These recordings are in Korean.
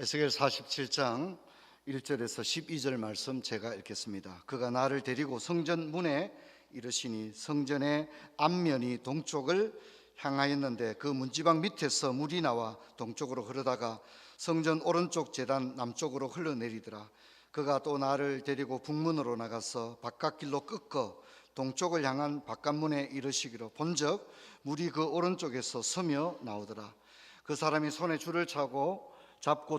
에스겔 47장 1절에서 12절 말씀 제가 읽겠습니다. 그가 나를 데리고 성전 문에 이르시니 성전의 앞면이 동쪽을 향하였는데 그 문지방 밑에서 물이 나와 동쪽으로 흐르다가 성전 오른쪽 제단 남쪽으로 흘러내리더라. 그가 또 나를 데리고 북문으로 나가서 바깥길로 꺾어 동쪽을 향한 바깥문에 이르시기로 본즉 물이 그 오른쪽에서 서며 나오더라. 그 사람이 손에 줄을 잡고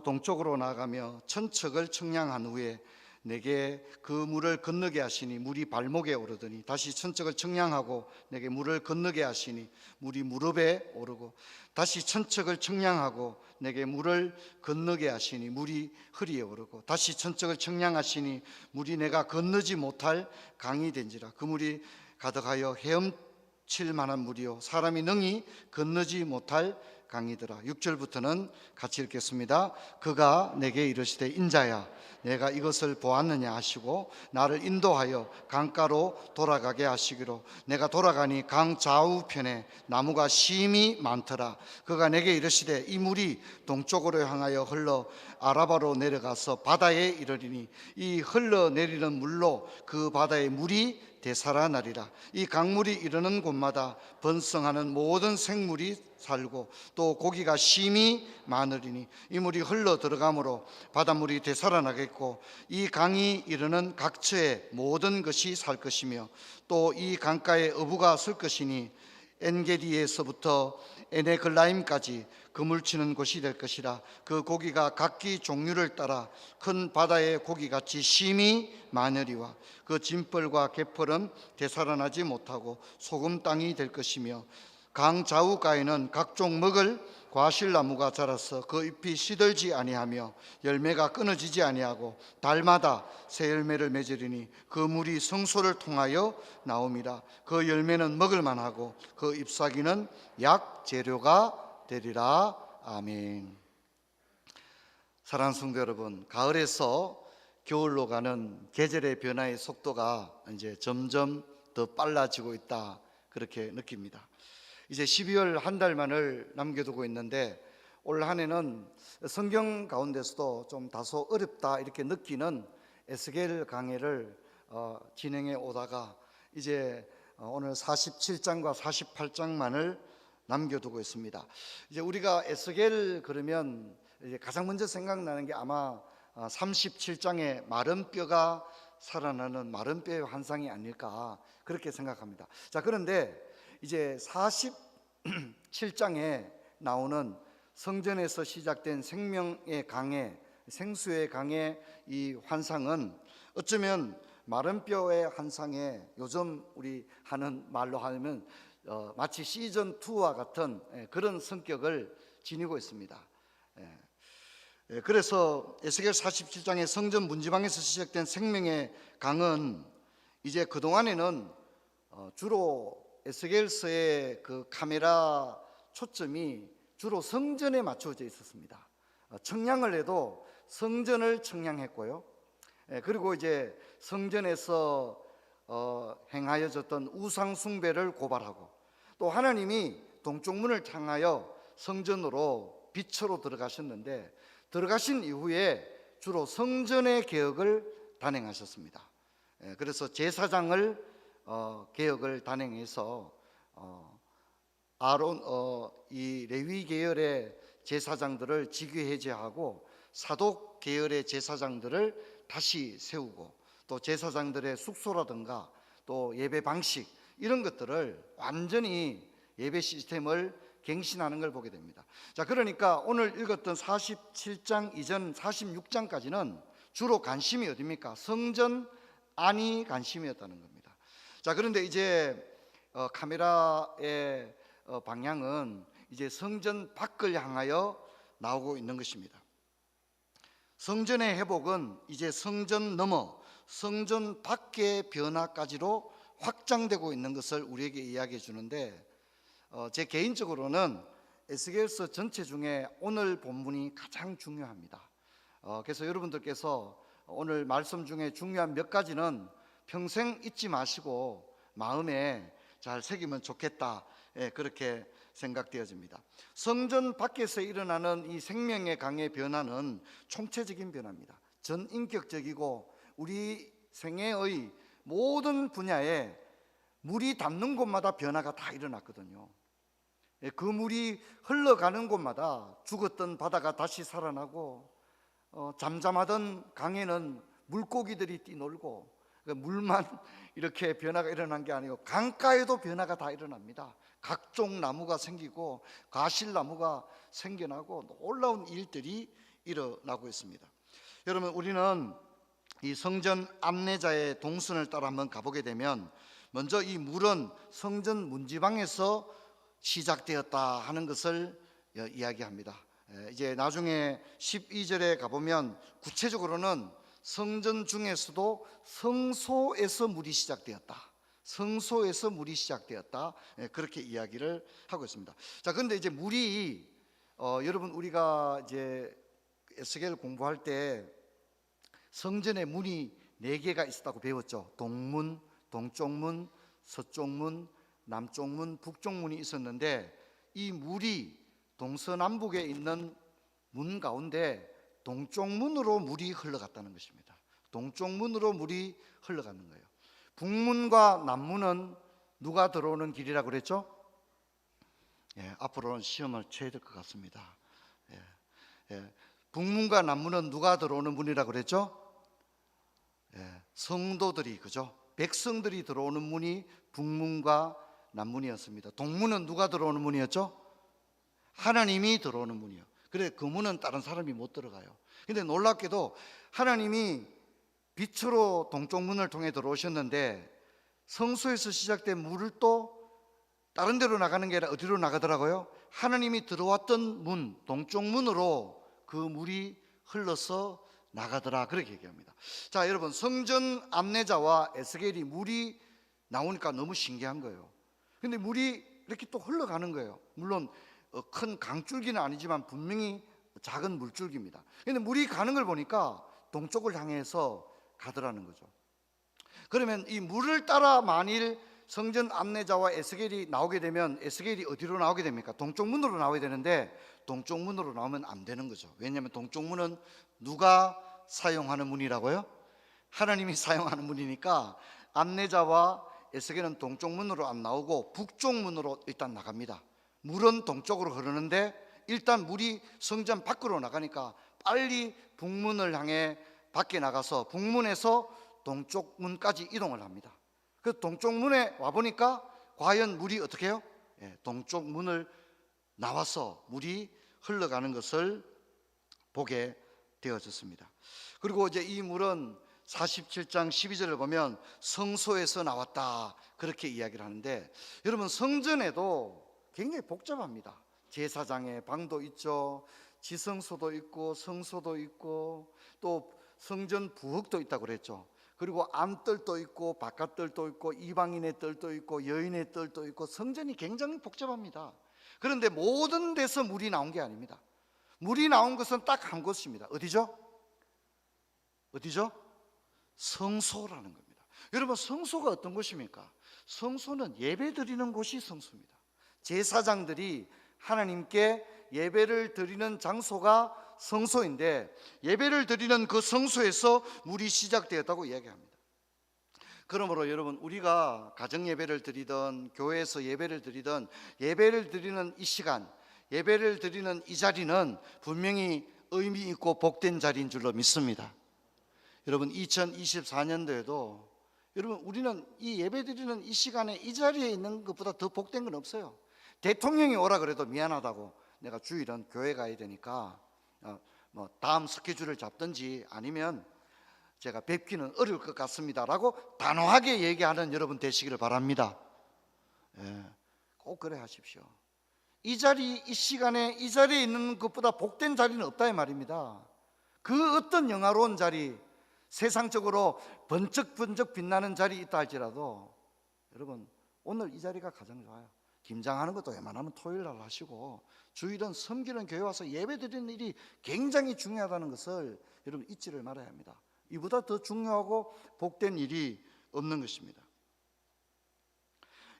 동쪽으로 나가며 천척을 청량한 후에 내게 그 물을 건너게 하시니 물이 발목에 오르더니 다시 천척을 청량하고 내게 물을 건너게 하시니 물이 무릎에 오르고 다시 천척을 청량하고 내게 물을 건너게 하시니 물이 허리에 오르고 다시 천척을 청량하시니 물이 내가 건너지 못할 강이 된지라. 그 물이 가득하여 헤엄칠 만한 물이요 사람이 능히 건너지 못할 강이더라. 6절부터는 같이 읽겠습니다. 그가 내게 이르시되 인자야 내가 이것을 보았느냐 하시고 나를 인도하여 강가로 돌아가게 하시기로 내가 돌아가니 강 좌우편에 나무가 심히 많더라. 그가 내게 이르시되 이 물이 동쪽으로 향하여 흘러 아라바로 내려가서 바다에 이르리니 이 흘러내리는 물로 그 바다의 물이 되살아나리라. 이 강물이 이르는 곳마다 번성하는 모든 생물이 살고 또 고기가 심히 많으리니 이 물이 흘러 들어가므로 바닷물이 되살아나겠고 이 강이 이르는 각처에 모든 것이 살 것이며 또 이 강가에 어부가 설 것이니 엔게디에서부터 에네글라임까지 그물치는 곳이 될 것이라. 그 고기가 각기 종류를 따라 큰 바다의 고기같이 심히 많으리와 그 진펄과 개펄은 되살아나지 못하고 소금 땅이 될 것이며 강 좌우가에는 각종 먹을 과실나무가 자라서 그 잎이 시들지 아니하며 열매가 끊어지지 아니하고 달마다 새 열매를 맺으리니 그 물이 성소를 통하여 나옴이라. 그 열매는 먹을 만하고 그 잎사귀는 약 재료가 되리라. 아멘. 사랑하는 성도 여러분, 가을에서 겨울로 가는 계절의 변화의 속도가 이제 점점 더 빨라지고 있다, 그렇게 느낍니다. 이제 12월 한 달만을 남겨두고 있는데 올 한 해는 성경 가운데서도 좀 다소 어렵다 이렇게 느끼는 에스겔 강해를 진행해 오다가 이제 오늘 47장과 48장만을 남겨두고 있습니다. 이제 우리가 에스겔 그러면 이제 가장 먼저 생각나는 게 아마 37장의 마른 뼈가 살아나는 마른 뼈의 환상이 아닐까 그렇게 생각합니다. 자, 그런데 이제 47장에 나오는 성전에서 시작된 생명의 강해, 생수의 강해 이 환상은 어쩌면 마른 뼈의 환상에 요즘 우리 하는 말로 하면 마치 시즌2와 같은 그런 성격을 지니고 있습니다. 그래서 에스겔 47장의 성전 문지방에서 시작된 생명의 강은 이제 그동안에는 주로 에스겔서의 그 카메라 초점이 주로 성전에 맞춰져 있었습니다. 청량을 해도 성전을 청량했고요. 그리고 이제 성전에서 행하여졌던 우상 숭배를 고발하고 또 하나님이 동쪽 문을 향하여 성전으로 빛으로 들어가셨는데 들어가신 이후에 주로 성전의 개혁을 단행하셨습니다. 그래서 제사장을 개혁을 단행해서 아론 이 레위 계열의 제사장들을 직위 해제하고 사독 계열의 제사장들을 다시 세우고 또 제사장들의 숙소라든가 또 예배 방식 이런 것들을 완전히 예배 시스템을 갱신하는 걸 보게 됩니다. 자, 그러니까 오늘 읽었던 47장 이전 46장까지는 주로 관심이 어디입니까? 성전 안이 관심이었다는 겁니다. 자, 그런데 이제 카메라의 방향은 이제 성전 밖을 향하여 나오고 있는 것입니다. 성전의 회복은 이제 성전 넘어 성전 밖의 변화까지로 확장되고 있는 것을 우리에게 이야기해 주는데 제 개인적으로는 에스겔서 전체 중에 오늘 본문이 가장 중요합니다. 그래서 여러분들께서 오늘 말씀 중에 중요한 몇 가지는 평생 잊지 마시고 마음에 잘 새기면 좋겠다. 그렇게 생각되어집니다. 성전 밖에서 일어나는 이 생명의 강의 변화는 총체적인 변화입니다. 전인격적이고 우리 생애의 모든 분야에 물이 닿는 곳마다 변화가 다 일어났거든요. 그 물이 흘러가는 곳마다 죽었던 바다가 다시 살아나고 잠잠하던 강에는 물고기들이 뛰놀고, 물만 이렇게 변화가 일어난 게 아니고 강가에도 변화가 다 일어납니다. 각종 나무가 생기고 가실나무가 생겨나고 놀라운 일들이 일어나고 있습니다. 여러분, 우리는 이 성전 안내자의 동선을 따라 한번 가보게 되면 먼저 이 물은 성전 문지방에서 시작되었다 하는 것을 이야기합니다. 이제 나중에 12절에 가보면 구체적으로는 성전 중에서도 성소에서 물이 시작되었다, 성소에서 물이 시작되었다, 그렇게 이야기를 하고 있습니다. 자, 그런데 이제 물이 여러분, 우리가 이제 에스겔 공부할 때 성전에 문이 4개가 있었다고 배웠죠. 동문, 동쪽문, 서쪽문, 남쪽문, 북쪽문이 있었는데 이 물이 동서남북에 있는 문 가운데 동쪽문으로 물이 흘러갔다는 것입니다. 동쪽문으로 물이 흘러가는 거예요. 북문과 남문은 누가 들어오는 길이라고 그랬죠? 앞으로는 시험을 쳐야 될 것 같습니다. 북문과 남문은 누가 들어오는 문이라고 그랬죠? 성도들이, 그죠? 백성들이 들어오는 문이 북문과 남문이었습니다. 동문은 누가 들어오는 문이었죠? 하나님이 들어오는 문이요. 그래, 그 문은 다른 사람이 못 들어가요. 근데 놀랍게도 하나님이 빛으로 동쪽 문을 통해 들어오셨는데 성소에서 시작된 물을 또 다른 데로 나가는 게 아니라 어디로 나가더라고요? 하나님이 들어왔던 문, 동쪽 문으로 그 물이 흘러서 나가더라, 그렇게 얘기합니다. 자, 여러분, 성전 안내자와 에스겔이 물이 나오니까 너무 신기한 거예요. 근데 물이 이렇게 또 흘러가는 거예요. 물론 큰 강줄기는 아니지만 분명히 작은 물줄기입니다. 근데 물이 가는 걸 보니까 동쪽을 향해서 가더라는 거죠. 그러면 이 물을 따라 만일 성전 안내자와 에스겔이 나오게 되면 에스겔이 어디로 나오게 됩니까? 동쪽 문으로 나와야 되는데 동쪽 문으로 나오면 안 되는 거죠. 왜냐하면 동쪽 문은 누가 사용하는 문이라고요? 하나님이 사용하는 문이니까 안내자와 에스겔은 동쪽 문으로 안 나오고 북쪽 문으로 일단 나갑니다. 물은 동쪽으로 흐르는데 일단 물이 성전 밖으로 나가니까 빨리 북문을 향해 밖에 나가서 북문에서 동쪽 문까지 이동을 합니다. 그 동쪽 문에 와 보니까 과연 물이 어떻게 해요? 동쪽 문을 나와서 물이 흘러가는 것을 보게 되어졌습니다. 그리고 이제 이 물은 47장 12절을 보면 성소에서 나왔다, 그렇게 이야기를 하는데, 여러분, 성전에도 굉장히 복잡합니다. 제사장의 방도 있죠, 지성소도 있고 성소도 있고 또 성전 부엌도 있다고 그랬죠. 그리고 안뜰도 있고 바깥뜰도 있고 이방인의 뜰도 있고 여인의 뜰도 있고 성전이 굉장히 복잡합니다. 그런데 모든 데서 물이 나온 게 아닙니다. 물이 나온 것은 딱 한 곳입니다. 어디죠? 어디죠? 성소라는 겁니다. 여러분, 성소가 어떤 곳입니까? 성소는 예배 드리는 곳이 성소입니다. 제사장들이 하나님께 예배를 드리는 장소가 성소인데 예배를 드리는 그 성소에서 물이 시작되었다고 이야기합니다. 그러므로 여러분, 우리가 가정 예배를 드리든 교회에서 예배를 드리든 예배를 드리는 이 시간, 예배를 드리는 이 자리는 분명히 의미 있고 복된 자리인 줄로 믿습니다. 여러분, 2024년도에도 여러분, 우리는 이 예배 드리는 이 시간에 이 자리에 있는 것보다 더 복된 건 없어요. 대통령이 오라 그래도 미안하다고, 내가 주일은 교회 가야 되니까 다음 스케줄을 잡든지 아니면 제가 뵙기는 어려울 것 같습니다라고 단호하게 얘기하는 여러분 되시기를 바랍니다. 꼭 그래 하십시오. 이 자리, 이 시간에 이 자리에 있는 것보다 복된 자리는 없다 이 말입니다. 그 어떤 영화로운 자리, 세상적으로 번쩍번쩍 빛나는 자리 있다 할지라도 여러분, 오늘 이 자리가 가장 좋아요. 김장하는 것도 웬만하면 토요일 날 하시고 주일은 섬기는 교회 와서 예배 드리는 일이 굉장히 중요하다는 것을 여러분 잊지를 말아야 합니다. 이보다 더 중요하고 복된 일이 없는 것입니다.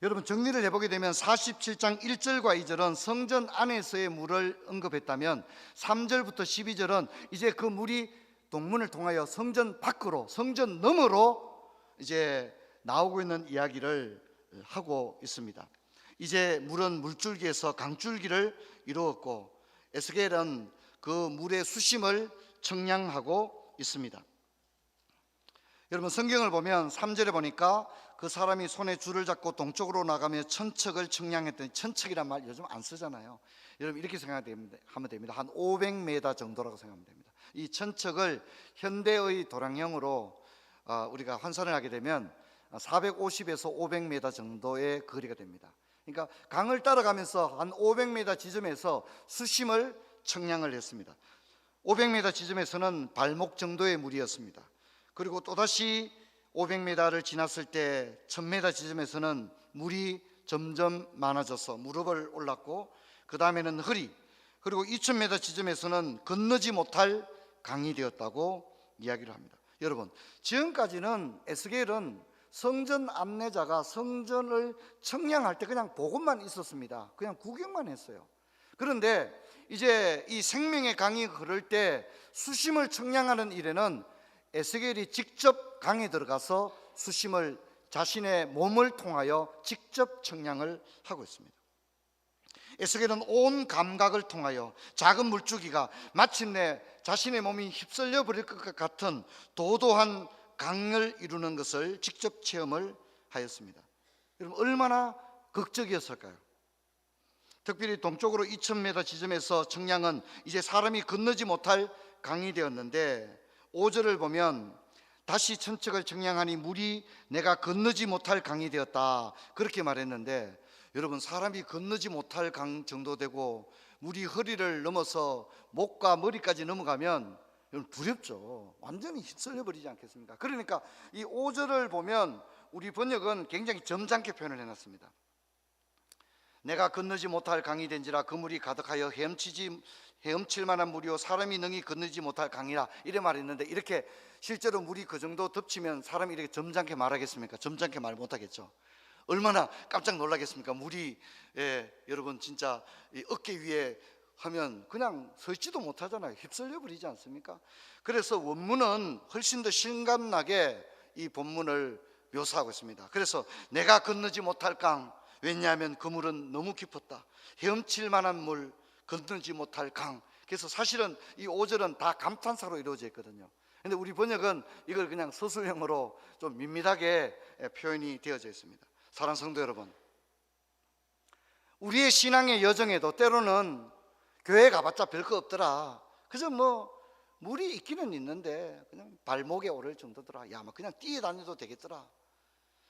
여러분 정리를 해보게 되면 47장 1절과 2절은 성전 안에서의 물을 언급했다면 3절부터 12절은 이제 그 물이 동문을 통하여 성전 밖으로, 성전 너머로 이제 나오고 있는 이야기를 하고 있습니다. 이제 물은 물줄기에서 강줄기를 이루었고 에스겔은 그 물의 수심을 측량하고 있습니다. 여러분 성경을 보면 3절에 보니까 그 사람이 손에 줄을 잡고 동쪽으로 나가며 천척을 측량했더니, 천척이란 말 요즘 안 쓰잖아요. 여러분 이렇게 생각하면 됩니다. 한 500m 정도라고 생각하면 됩니다. 이 천척을 현대의 도량형으로 우리가 환산을 하게 되면 450에서 500m 정도의 거리가 됩니다. 그러니까 강을 따라가면서 한 500m 지점에서 수심을 측량을 했습니다. 500m 지점에서는 발목 정도의 물이었습니다. 그리고 또다시 500m를 지났을 때 1000m 지점에서는 물이 점점 많아져서 무릎을 올랐고, 그 다음에는 허리, 그리고 2000m 지점에서는 건너지 못할 강이 되었다고 이야기를 합니다. 여러분 지금까지는 에스겔은 성전 안내자가 성전을 측량할 때 그냥 보고만 있었습니다. 그냥 구경만 했어요. 그런데 이제 이 생명의 강이 흐를 때 수심을 측량하는 일에는 에스겔이 직접 강에 들어가서 수심을 자신의 몸을 통하여 직접 측량을 하고 있습니다. 에스겔은 온 감각을 통하여 작은 물줄기가 마침내 자신의 몸이 휩쓸려 버릴 것 같은 도도한 강을 이루는 것을 직접 체험을 하였습니다. 여러분 얼마나 극적이었을까요? 특별히 동쪽으로 2000m 지점에서 측량은 이제 사람이 건너지 못할 강이 되었는데 5절을 보면 다시 천척을 측량하니 물이 내가 건너지 못할 강이 되었다, 그렇게 말했는데, 여러분 사람이 건너지 못할 강 정도 되고 물이 허리를 넘어서 목과 머리까지 넘어가면 여러분 두렵죠. 완전히 휩쓸려 버리지 않겠습니까? 그러니까 이 5절을 보면 우리 번역은 굉장히 점잖게 표현을 해놨습니다. 내가 건너지 못할 강이 된지라 그 물이 가득하여 헤엄칠 만한 물이요 사람이 능히 건너지 못할 강이라, 이래 말했는데, 이렇게 실제로 물이 그 정도 덮치면 사람이 이렇게 점잖게 말하겠습니까? 점잖게 말 못하겠죠. 얼마나 깜짝 놀라겠습니까? 물이 여러분 진짜 이 어깨 위에 하면 그냥 서 있지도 못하잖아요. 휩쓸려 버리지 않습니까? 그래서 원문은 훨씬 더 실감나게 이 본문을 묘사하고 있습니다. 그래서 내가 건너지 못할 강, 왜냐하면 그 물은 너무 깊었다. 헤엄칠 만한 물, 건너지 못할 강. 그래서 사실은 이 5절은 다 감탄사로 이루어져 있거든요. 근데 우리 번역은 이걸 그냥 서술형으로 좀 밋밋하게 표현이 되어져 있습니다. 사랑하는 성도 여러분, 우리의 신앙의 여정에도 때로는 교회 가봤자 별거 없더라, 그저 뭐 물이 있기는 있는데 그냥 발목에 오를 정도더라, 야 뭐 그냥 뛰어다녀도 되겠더라.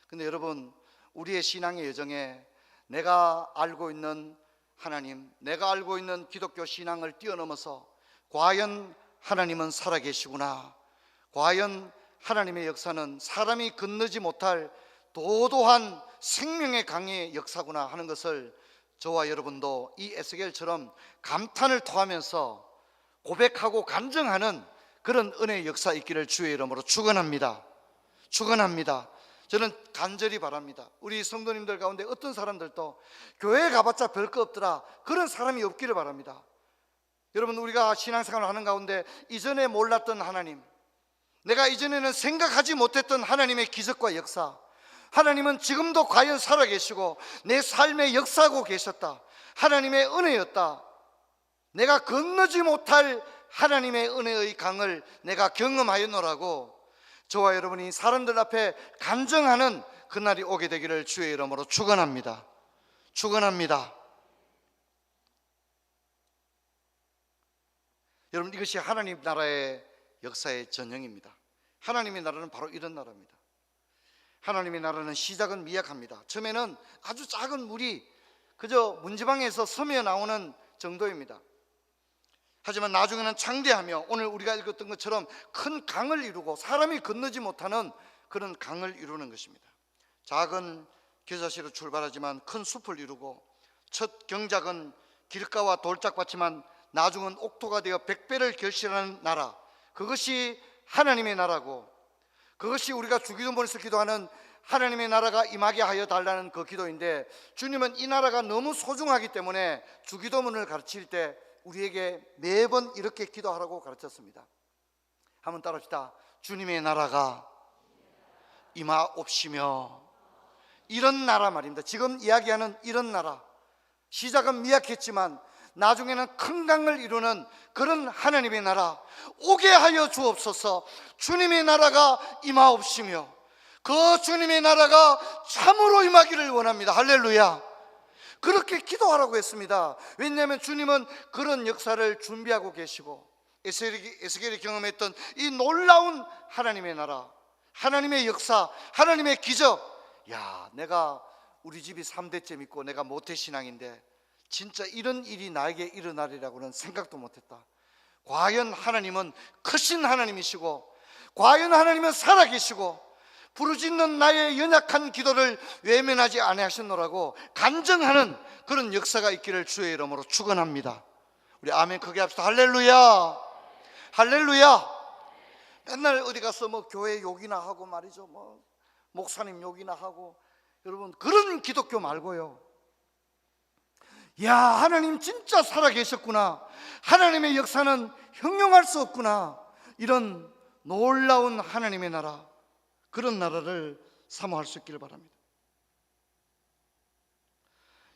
근데 여러분 우리의 신앙의 여정에 내가 알고 있는 하나님, 내가 알고 있는 기독교 신앙을 뛰어넘어서 과연 하나님은 살아계시구나, 과연 하나님의 역사는 사람이 건너지 못할 도도한 생명의 강의 역사구나 하는 것을 저와 여러분도 이 에스겔처럼 감탄을 토하면서 고백하고 간증하는 그런 은혜의 역사 있기를 주의 이름으로 축원합니다. 축원합니다. 저는 간절히 바랍니다. 우리 성도님들 가운데 어떤 사람들도 교회 가봤자 별거 없더라, 그런 사람이 없기를 바랍니다. 여러분 우리가 신앙생활을 하는 가운데 이전에 몰랐던 하나님, 내가 이전에는 생각하지 못했던 하나님의 기적과 역사, 하나님은 지금도 과연 살아계시고 내 삶에 역사하고 계셨다, 하나님의 은혜였다, 내가 건너지 못할 하나님의 은혜의 강을 내가 경험하였노라고 저와 여러분이 사람들 앞에 간증하는 그날이 오게 되기를 주의 이름으로 축원합니다. 축원합니다. 여러분 이것이 하나님 나라의 역사의 전형입니다. 하나님의 나라는 바로 이런 나라입니다. 하나님의 나라는 시작은 미약합니다. 처음에는 아주 작은 물이 그저 문지방에서 스며 나오는 정도입니다. 하지만 나중에는 창대하며 오늘 우리가 읽었던 것처럼 큰 강을 이루고 사람이 건너지 못하는 그런 강을 이루는 것입니다. 작은 겨자씨로 출발하지만 큰 숲을 이루고, 첫 경작은 길가와 돌짝밭이지만 나중은 옥토가 되어 백배를 결실하는 나라, 그것이 하나님의 나라고, 그것이 우리가 주기도문에서 기도하는 하나님의 나라가 임하게 하여 달라는 그 기도인데, 주님은 이 나라가 너무 소중하기 때문에 주기도문을 가르칠 때 우리에게 매번 이렇게 기도하라고 가르쳤습니다. 한번 따라합시다. 주님의 나라가 임하옵시며. 이런 나라 말입니다. 지금 이야기하는 이런 나라, 시작은 미약했지만 나중에는 큰 강을 이루는 그런 하나님의 나라 오게 하여 주옵소서. 주님의 나라가 임하옵시며, 그 주님의 나라가 참으로 임하기를 원합니다. 할렐루야. 그렇게 기도하라고 했습니다. 왜냐하면 주님은 그런 역사를 준비하고 계시고, 에스겔이 경험했던 이 놀라운 하나님의 나라, 하나님의 역사, 하나님의 기적. 야, 내가 우리 집이 3대째 믿고 내가 모태신앙인데 진짜 이런 일이 나에게 일어나리라고는 생각도 못했다. 과연 하나님은 크신 하나님이시고, 과연 하나님은 살아계시고, 부르짖는 나의 연약한 기도를 외면하지 아니하셨노라고 간증하는 그런 역사가 있기를 주의 이름으로 축원합니다. 우리 아멘 크게 합시다. 할렐루야, 할렐루야. 맨날 어디 가서 뭐 교회 욕이나 하고 말이죠, 뭐 목사님 욕이나 하고. 여러분, 그런 기독교 말고요, 야, 하나님 진짜 살아계셨구나, 하나님의 역사는 형용할 수 없구나, 이런 놀라운 하나님의 나라, 그런 나라를 사모할 수 있기를 바랍니다.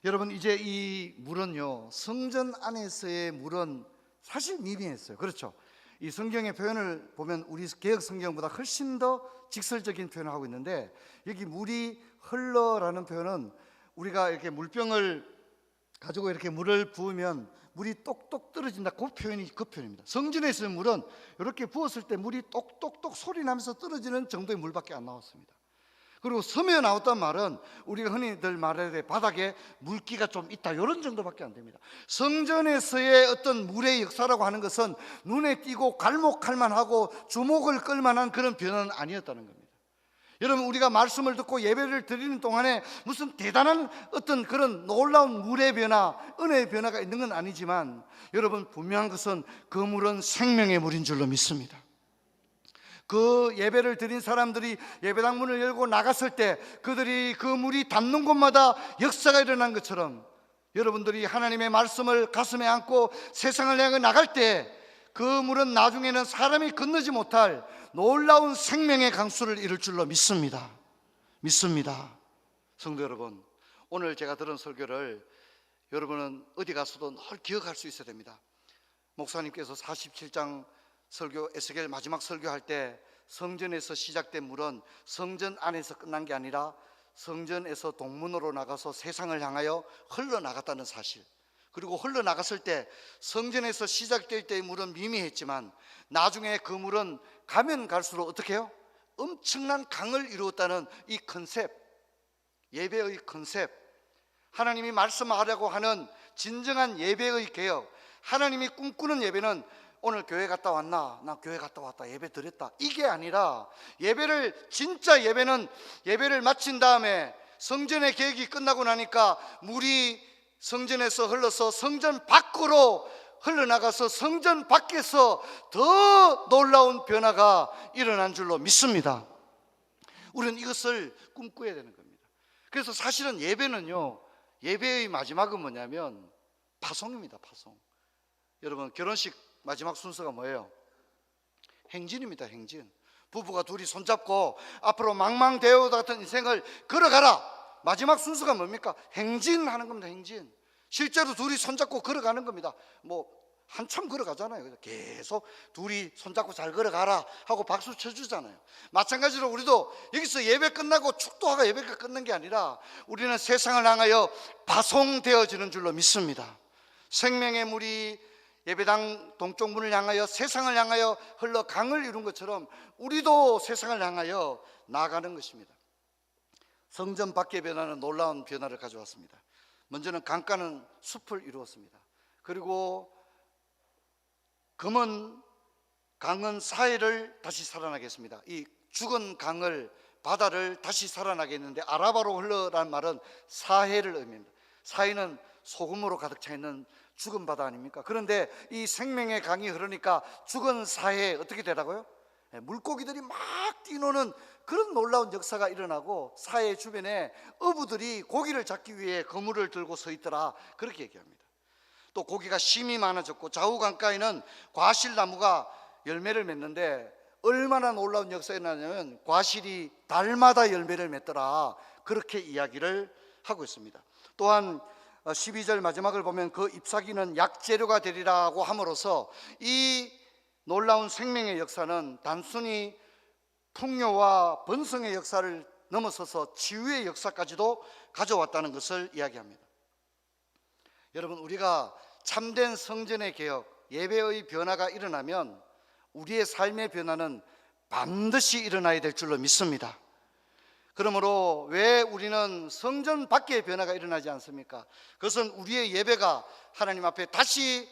여러분, 이제 이 물은요, 성전 안에서의 물은 사실 미미했어요. 그렇죠? 이 성경의 표현을 보면 우리 개역 성경보다 훨씬 더 직설적인 표현을 하고 있는데, 여기 물이 흘러라는 표현은 우리가 이렇게 물병을 가지고 이렇게 물을 부으면 물이 똑똑 떨어진다, 그 표현입니다. 성전에 있는 물은 이렇게 부었을 때 물이 똑똑똑 소리 나면서 떨어지는 정도의 물밖에 안 나왔습니다. 그리고 섬에 나왔단 말은 우리가 흔히들 말하되 바닥에 물기가 좀 있다, 이런 정도밖에 안 됩니다. 성전에서의 어떤 물의 역사라고 하는 것은 눈에 띄고 갈목할 만하고 주목을 끌 만한 그런 변화는 아니었다는 겁니다. 여러분, 우리가 말씀을 듣고 예배를 드리는 동안에 무슨 대단한 어떤 그런 놀라운 물의 변화, 은혜의 변화가 있는 건 아니지만, 여러분, 분명한 것은 그 물은 생명의 물인 줄로 믿습니다. 그 예배를 드린 사람들이 예배당 문을 열고 나갔을 때 그들이 그 물이 닿는 곳마다 역사가 일어난 것처럼, 여러분들이 하나님의 말씀을 가슴에 안고 세상을 향해 나갈 때 그 물은 나중에는 사람이 건너지 못할 놀라운 생명의 강수를 이룰 줄로 믿습니다. 성도 여러분, 오늘 제가 들은 설교를 여러분은 어디 가서도 늘 기억할 수 있어야 됩니다. 목사님께서 47장 설교, 에스겔 마지막 설교할 때 성전에서 시작된 물은 성전 안에서 끝난 게 아니라 성전에서 동문으로 나가서 세상을 향하여 흘러나갔다는 사실, 그리고 흘러나갔을 때 성전에서 시작될 때의 물은 미미했지만 나중에 그 물은 가면 갈수록 어떻게 해요? 엄청난 강을 이루었다는 이 컨셉, 예배의 컨셉, 하나님이 말씀하려고 하는 진정한 예배의 개혁, 하나님이 꿈꾸는 예배는 오늘 교회 갔다 왔나? 나 교회 갔다 왔다, 예배 드렸다, 이게 아니라 진짜 예배는 예배를 마친 다음에 성전의 계획이 끝나고 나니까 물이 성전에서 흘러서 성전 밖으로 흘러나가서 성전 밖에서 더 놀라운 변화가 일어난 줄로 믿습니다. 우리는 이것을 꿈꿔야 되는 겁니다. 그래서 사실은 예배는요, 예배의 마지막은 뭐냐면 파송입니다. 파송. 여러분, 결혼식 마지막 순서가 뭐예요? 행진입니다. 행진. 부부가 둘이 손잡고 앞으로 망망대오 같은 인생을 걸어가라. 마지막 순서가 뭡니까? 행진하는 겁니다. 행진. 실제로 둘이 손잡고 걸어가는 겁니다. 뭐 한참 걸어가잖아요. 계속 둘이 손잡고 잘 걸어가라 하고 박수 쳐주잖아요. 마찬가지로 우리도 여기서 예배 끝나고 축도하고 예배가 끝난 게 아니라 우리는 세상을 향하여 파송되어지는 줄로 믿습니다. 생명의 물이 예배당 동쪽 문을 향하여 세상을 향하여 흘러 강을 이룬 것처럼 우리도 세상을 향하여 나아가는 것입니다. 성전 밖의 변화는 놀라운 변화를 가져왔습니다. 먼저는 강가는 숲을 이루었습니다. 그리고 검은 강은 사해를 다시 살아나게 했습니다. 이 죽은 강을, 바다를 다시 살아나게 했는데, 아라바로 흘러라는 말은 사해를 의미합니다. 사해는 소금으로 가득 차 있는 죽은 바다 아닙니까? 그런데 이 생명의 강이 흐르니까 죽은 사해 어떻게 되라고요? 물고기들이 막 뛰노는 그런 놀라운 역사가 일어나고 사해 주변에 어부들이 고기를 잡기 위해 그물을 들고 서 있더라, 그렇게 얘기합니다. 또 고기가 심이 많아졌고 좌우 강가에는 과실나무가 열매를 맺는데 얼마나 놀라운 역사가 일어나냐면 과실이 달마다 열매를 맺더라, 그렇게 이야기를 하고 있습니다. 또한 12절 마지막을 보면 그 잎사귀는 약재료가 되리라고 함으로써 이 놀라운 생명의 역사는 단순히 풍요와 번성의 역사를 넘어서서 치유의 역사까지도 가져왔다는 것을 이야기합니다. 여러분, 우리가 참된 성전의 개혁, 예배의 변화가 일어나면 우리의 삶의 변화는 반드시 일어나야 될 줄로 믿습니다. 그러므로 왜 우리는 성전 밖의 변화가 일어나지 않습니까? 그것은 우리의 예배가 하나님 앞에 다시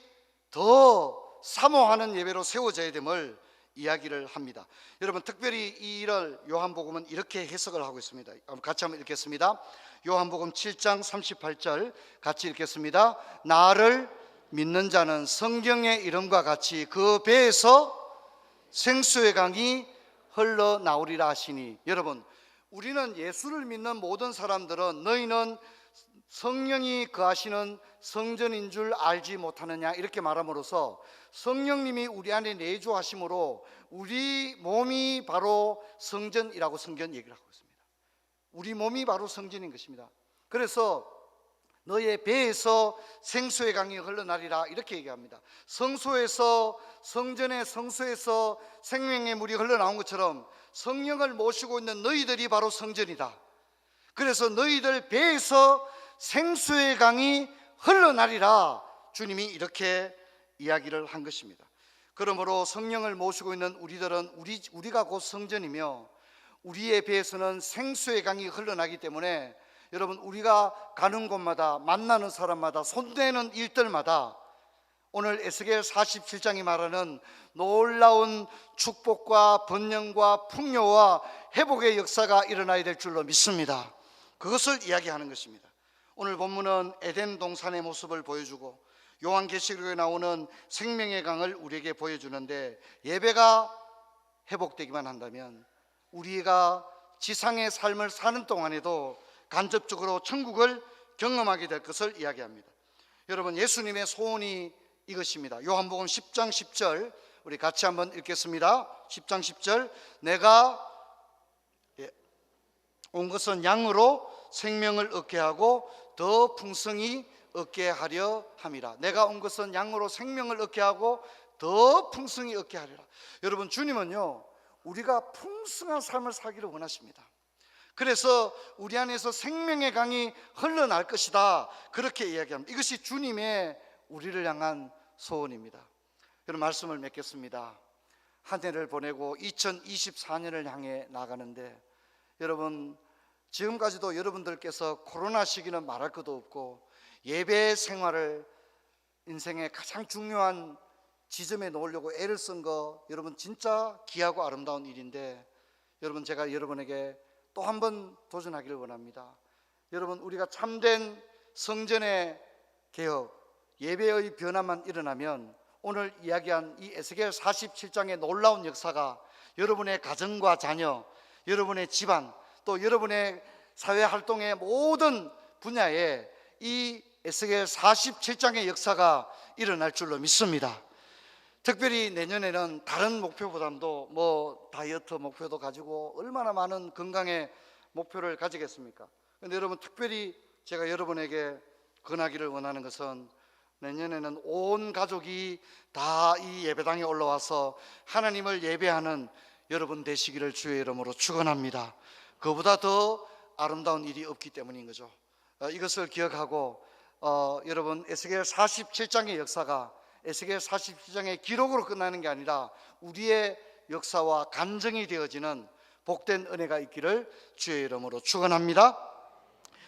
더 사모하는 예배로 세워져야 됨을 이야기를 합니다. 여러분, 특별히 이 일을 요한복음은 이렇게 해석을 하고 있습니다. 같이 한번 읽겠습니다. 요한복음 7장 38절 같이 읽겠습니다. 나를 믿는 자는 성경의 이름과 같이 그 배에서 생수의 강이 흘러나오리라 하시니, 여러분, 우리는 예수를 믿는 모든 사람들은 너희는 성령이 거하시는 성전인 줄 알지 못하느냐, 이렇게 말함으로써 성령님이 우리 안에 내주하심으로 우리 몸이 바로 성전이라고 성경 얘기를 하고 있습니다. 우리 몸이 바로 성전인 것입니다. 그래서 너의 배에서 생수의 강이 흘러나리라, 이렇게 얘기합니다. 성소에서, 성전의 성소에서 생명의 물이 흘러나온 것처럼 성령을 모시고 있는 너희들이 바로 성전이다. 그래서 너희들 배에서 생수의 강이 흘러나리라, 주님이 이렇게 이야기를 한 것입니다. 그러므로 성령을 모시고 있는 우리들은 우리가 곧 성전이며 우리의 배에서는 생수의 강이 흘러나기 때문에 여러분, 우리가 가는 곳마다 만나는 사람마다 손대는 일들마다 오늘 에스겔 47장이 말하는 놀라운 축복과 번영과 풍요와 회복의 역사가 일어나야 될 줄로 믿습니다. 그것을 이야기하는 것입니다. 오늘 본문은 에덴 동산의 모습을 보여주고 요한계시록에 나오는 생명의 강을 우리에게 보여주는데, 예배가 회복되기만 한다면 우리가 지상의 삶을 사는 동안에도 간접적으로 천국을 경험하게 될 것을 이야기합니다. 여러분, 예수님의 소원이 이것입니다. 요한복음 10장 10절 우리 같이 한번 읽겠습니다. 10장 10절 내가 온 것은 양으로 생명을 얻게 하고 더 풍성히 얻게 하려 함이라. 내가 온 것은 양으로 생명을 얻게 하고 더 풍성히 얻게 하리라. 여러분, 주님은요, 우리가 풍성한 삶을 살기를 원하십니다. 그래서 우리 안에서 생명의 강이 흘러날 것이다, 그렇게 이야기합니다. 이것이 주님의 우리를 향한 소원입니다. 여러분, 말씀을 맺겠습니다. 한 해를 보내고 2024년을 향해 나가는데, 여러분, 지금까지도 여러분들께서 코로나 시기는 말할 것도 없고 예배 생활을 인생의 가장 중요한 지점에 놓으려고 애를 쓴 거, 여러분 진짜 귀하고 아름다운 일인데, 여러분, 제가 여러분에게 또 한 번 도전하기를 원합니다. 여러분, 우리가 참된 성전의 개혁, 예배의 변화만 일어나면 오늘 이야기한 이 에스겔 47장의 놀라운 역사가 여러분의 가정과 자녀, 여러분의 집안, 또 여러분의 사회활동의 모든 분야에 이 에스겔 47장의 역사가 일어날 줄로 믿습니다. 특별히 내년에는 다른 목표보다도 다이어트 목표도 가지고 얼마나 많은 건강의 목표를 가지겠습니까? 그런데 여러분, 특별히 제가 여러분에게 권하기를 원하는 것은 내년에는 온 가족이 다 이 예배당에 올라와서 하나님을 예배하는 여러분 되시기를 주의 이름으로 축원합니다. 그보다 더 아름다운 일이 없기 때문인 거죠. 이것을 기억하고 여러분, 에스겔 47장의 역사가 에스겔 47장의 기록으로 끝나는 게 아니라 우리의 역사와 간증이 되어지는 복된 은혜가 있기를 주의 이름으로 축원합니다.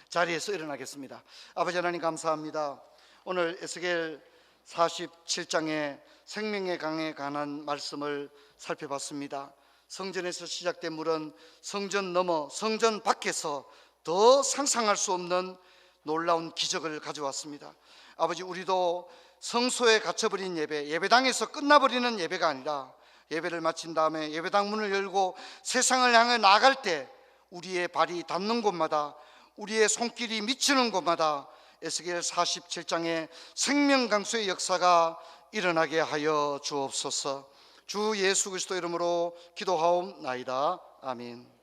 자리에서 일어나겠습니다. 아버지 하나님, 감사합니다. 오늘 에스겔 47장의 생명의 강에 관한 말씀을 살펴봤습니다. 성전에서 시작된 물은 성전 넘어 성전 밖에서 더 상상할 수 없는 놀라운 기적을 가져왔습니다. 아버지, 우리도 성소에 갇혀버린 예배, 예배당에서 끝나버리는 예배가 아니라 예배를 마친 다음에 예배당 문을 열고 세상을 향해 나갈 때 우리의 발이 닿는 곳마다, 우리의 손길이 미치는 곳마다 에스겔 47장의 생명 강수의 역사가 일어나게 하여 주옵소서. 주 예수 그리스도 이름으로 기도하옵나이다. 아멘.